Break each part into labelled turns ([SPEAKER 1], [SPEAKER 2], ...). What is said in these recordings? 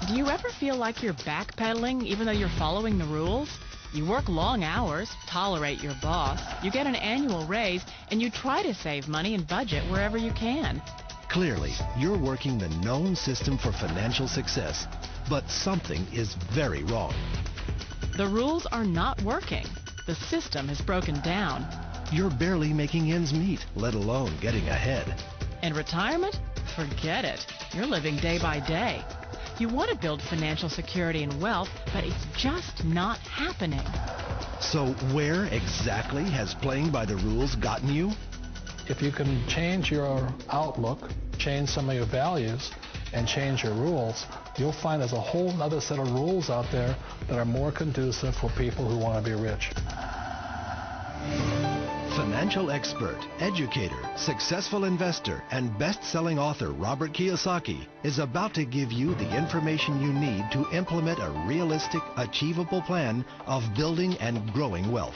[SPEAKER 1] Do you ever feel like you're backpedaling even though you're following the rules? You work long hours, tolerate your boss, you get an annual raise, and you try to save money and budget wherever you can.
[SPEAKER 2] Clearly, you're working the known system for financial success, but something is very wrong.
[SPEAKER 1] The rules are not working. The system has broken down.
[SPEAKER 2] You're barely making ends meet, let alone getting ahead.
[SPEAKER 1] And retirement? Forget it. You're living day by day. You want to build financial security and wealth, but it's just not happening.
[SPEAKER 2] So where exactly has playing by the rules gotten you?
[SPEAKER 3] If you can change your outlook, change some of your values, and change your rules, you'll find there's a whole other set of rules out there that are more conducive for people who want to be rich.
[SPEAKER 2] Financial expert, educator, successful investor, and best-selling author Robert Kiyosaki is about to give you the information you need to implement a realistic, achievable plan of building and growing wealth.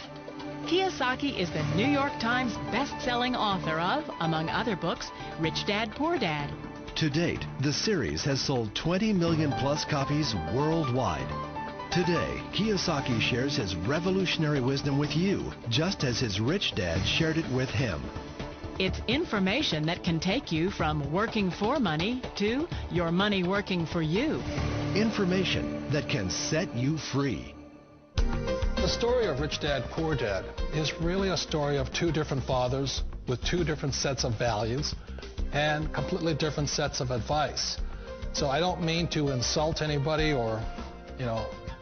[SPEAKER 1] Kiyosaki is the New York Times best-selling author of, among other books, Rich Dad, Poor Dad.
[SPEAKER 2] To date, the series has sold 20 million plus copies worldwide. Today, Kiyosaki shares his revolutionary wisdom with you, just as his rich dad shared it with him.
[SPEAKER 1] It's information that can take you from working for money to your money working for you.
[SPEAKER 2] Information that can set you free.
[SPEAKER 3] The story of Rich Dad, Poor Dad is really a story of two different fathers with two different sets of values and completely different sets of advice. So I don't mean to insult anybody or,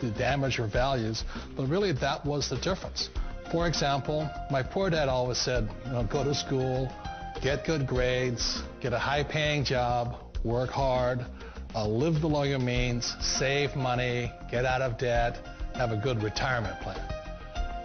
[SPEAKER 3] to damage your values, but really that was the difference. For example, my poor dad always said, go to school, get good grades, get a high-paying job, work hard, live below your means, save money, get out of debt, have a good retirement plan.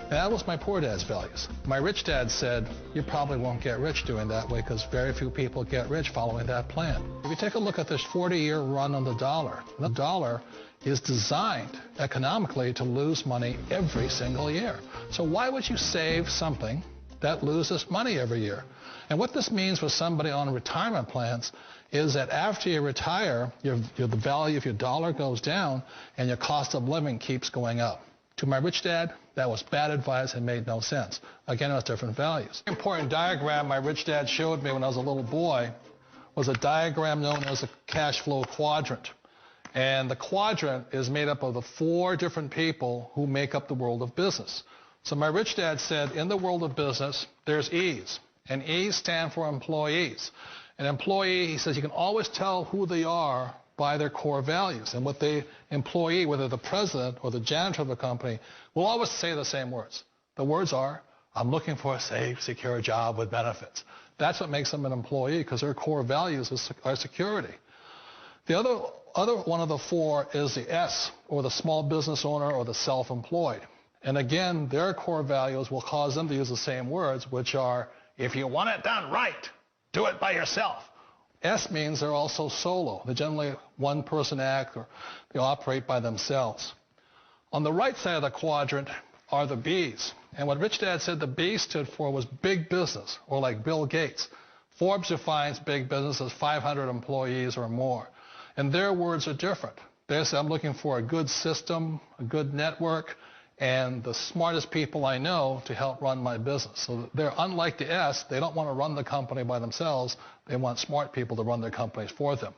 [SPEAKER 3] And that was my poor dad's values. My rich dad said, you probably won't get rich doing that way because very few people get rich following that plan. If you take a look at this 40-year run on the dollar is designed economically to lose money every single year. So why would you save something that loses money every year? And what this means for somebody on retirement plans is that after you retire, the value of your dollar goes down and your cost of living keeps going up. To my rich dad, that was bad advice and made no sense. Again, it was different values. An important diagram my rich dad showed me when I was a little boy was a diagram known as a cash flow quadrant. And the quadrant is made up of the four different people who make up the world of business. So my rich dad said, in the world of business, there's E's. And E's stand for employees. An employee, he says, you can always tell who they are by their core values. And what the employee, whether the president or the janitor of the company, will always say the same words. The words are, I'm looking for a safe, secure job with benefits. That's what makes them an employee, because their core values are security. The other one of the four is the S, or the small business owner or the self-employed. And again, their core values will cause them to use the same words, which are, if you want it done right, do it by yourself. S means they're also solo. They're generally one-person act, or they operate by themselves. On the right side of the quadrant are the B's. And what Rich Dad said the B stood for was big business, or like Bill Gates. Forbes defines big business as 500 employees or more. And their words are different. They say, I'm looking for a good system, a good network, and the smartest people I know to help run my business. So they're unlike the S. They don't want to run the company by themselves. They want smart people to run their companies for them.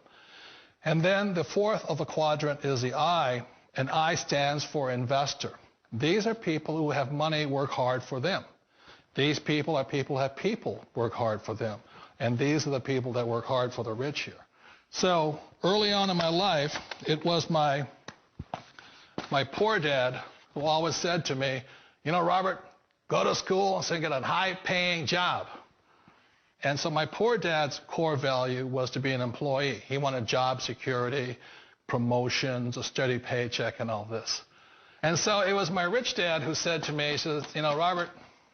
[SPEAKER 3] And then the fourth of the quadrant is the I, and I stands for investor. These are people who have money work hard for them. These people are people who have people work hard for them. And these are the people that work hard for the rich here. So early on in my life, it was my poor dad who always said to me, Robert, go to school and get a high-paying job. And so my poor dad's core value was to be an employee. He wanted job security, promotions, a steady paycheck, and all this. And so it was my rich dad who said to me, he says, Robert,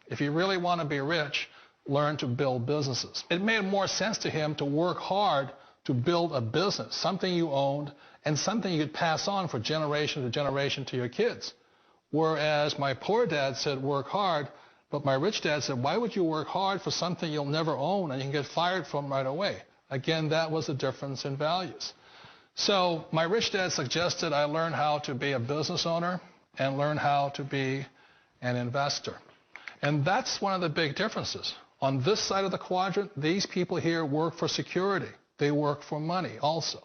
[SPEAKER 3] if you really want to be rich, learn to build businesses. It made more sense to him to work hard to build a business, something you owned and something you could pass on for generation to generation to your kids. Whereas my poor dad said work hard, but my rich dad said, why would you work hard for something you'll never own and you can get fired from right away? Again, that was the difference in values. So my rich dad suggested I learn how to be a business owner and learn how to be an investor. And that's one of the big differences. On this side of the quadrant, these people here work for security. They work for money also.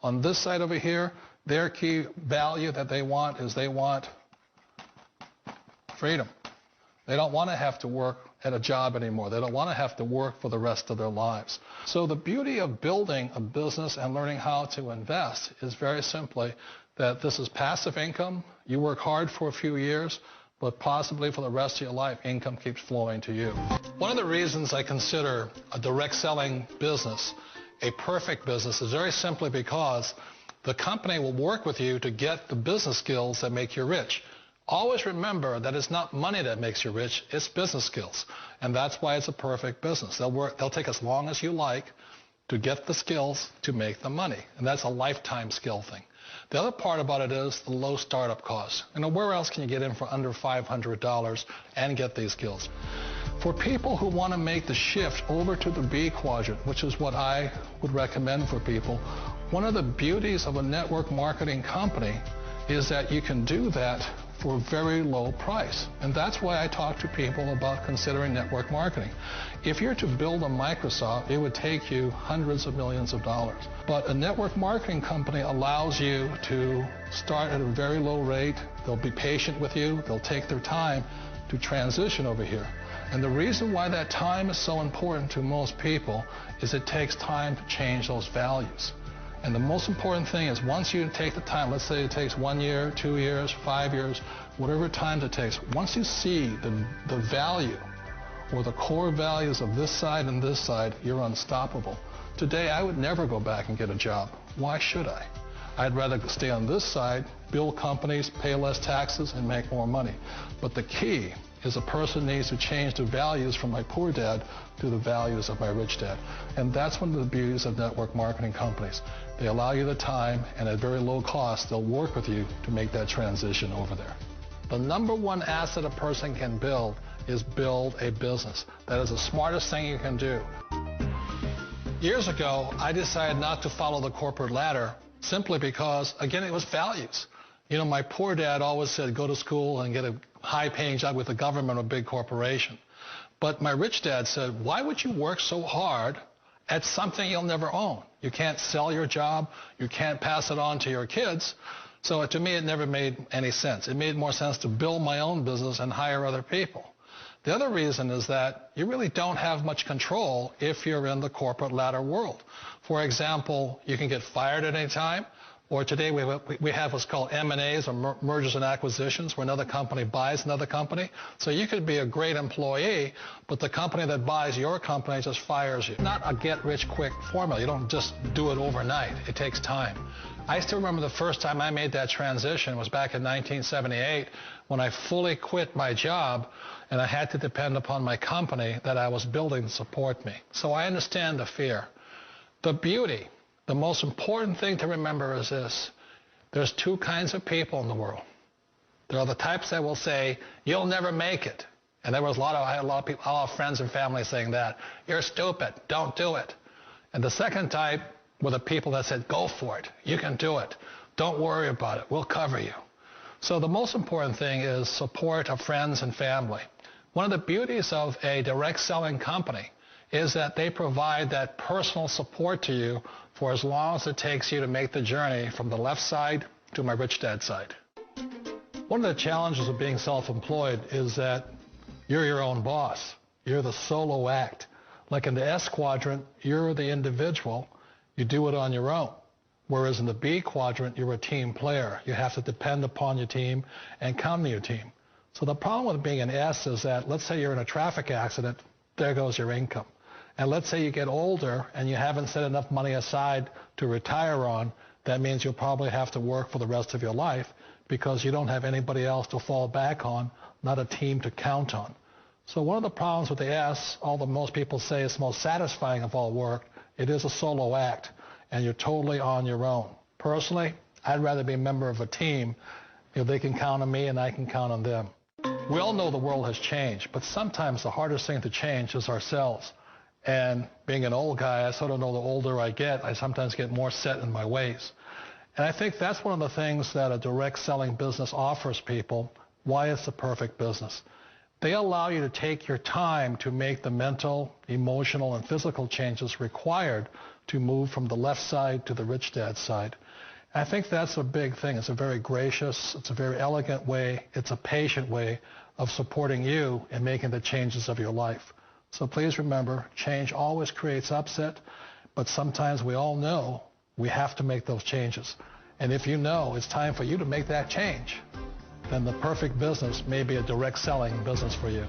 [SPEAKER 3] On this side over here, their key value that they want is they want freedom. They don't want to have to work at a job anymore. They don't want to have to work for the rest of their lives. So the beauty of building a business and learning how to invest is very simply that this is passive income. You work hard for a few years, but possibly for the rest of your life, income keeps flowing to you. One of the reasons I consider a direct selling business a perfect business is very simply because the company will work with you to get the business skills that make you rich. Always remember that it's not money that makes you rich, it's business skills. And that's why it's a perfect business. They'll take as long as you like to get the skills to make the money. And that's a lifetime skill thing. The other part about it is the low startup costs. Where else can you get in for under $500 and get these skills? For people who want to make the shift over to the B quadrant, which is what I would recommend for people, one of the beauties of a network marketing company is that you can do that for a very low price. And that's why I talk to people about considering network marketing. If you're to build a Microsoft, it would take you hundreds of millions of dollars. But a network marketing company allows you to start at a very low rate. They'll be patient with you. They'll take their time to transition over here. And the reason why that time is so important to most people is it takes time to change those values. And the most important thing is once you take the time, let's say it takes 1 year, 2 years, 5 years, whatever time it takes, once you see the value or the core values of this side and this side, you're unstoppable. Today, I would never go back and get a job. Why should I? I'd rather stay on this side, build companies, pay less taxes, and make more money. But the key is a person needs to change the values from my poor dad to the values of my rich dad. And that's one of the beauties of network marketing companies. They allow you the time, and at very low cost, they'll work with you to make that transition over there. The number one asset a person can build is build a business. That is the smartest thing you can do. Years ago, I decided not to follow the corporate ladder simply because, again, it was values. My poor dad always said, go to school and get a high-paying job with the government or big corporation. But my rich dad said, why would you work so hard at something you'll never own? You can't sell your job. You can't pass it on to your kids. So to me, it never made any sense. It made more sense to build my own business and hire other people. The other reason is that you really don't have much control if you're in the corporate ladder world. For example, you can get fired at any time. Or today we have what's called M&As, or mergers and acquisitions, where another company buys another company. So you could be a great employee, but the company that buys your company just fires you. Not a get-rich-quick formula. You don't just do it overnight. It takes time. I still remember the first time I made that transition was back in 1978 when I fully quit my job and I had to depend upon my company that I was building to support me. So I understand the fear. The beauty. The most important thing to remember is this. There's two kinds of people in the world. There are the types that will say, you'll never make it. And I had a lot of people, a lot of friends and family saying that. You're stupid. Don't do it. And the second type were the people that said, go for it. You can do it. Don't worry about it. We'll cover you. So the most important thing is support of friends and family. One of the beauties of a direct selling company is that they provide that personal support to you for as long as it takes you to make the journey from the left side to my rich dad side. One of the challenges of being self-employed is that you're your own boss. You're the solo act. Like in the S quadrant, you're the individual. You do it on your own. Whereas in the B quadrant, you're a team player. You have to depend upon your team and come to your team. So the problem with being an S is that, let's say you're in a traffic accident, there goes your income. And let's say you get older and you haven't set enough money aside to retire on, that means you'll probably have to work for the rest of your life because you don't have anybody else to fall back on, not a team to count on. So one of the problems with the S, although most people say it's the most satisfying of all work, it is a solo act and you're totally on your own. Personally, I'd rather be a member of a team if they can count on me and I can count on them. We all know the world has changed, but sometimes the hardest thing to change is ourselves. And being an old guy, I sort of know the older I get, I sometimes get more set in my ways. And I think that's one of the things that a direct selling business offers people, why it's the perfect business. They allow you to take your time to make the mental, emotional, and physical changes required to move from the left side to the rich dad side. And I think that's a big thing. It's a very gracious, it's a very elegant way, it's a patient way of supporting you in making the changes of your life. So please remember, change always creates upset, but sometimes we all know we have to make those changes. And if you know it's time for you to make that change, then the perfect business may be a direct selling business for you.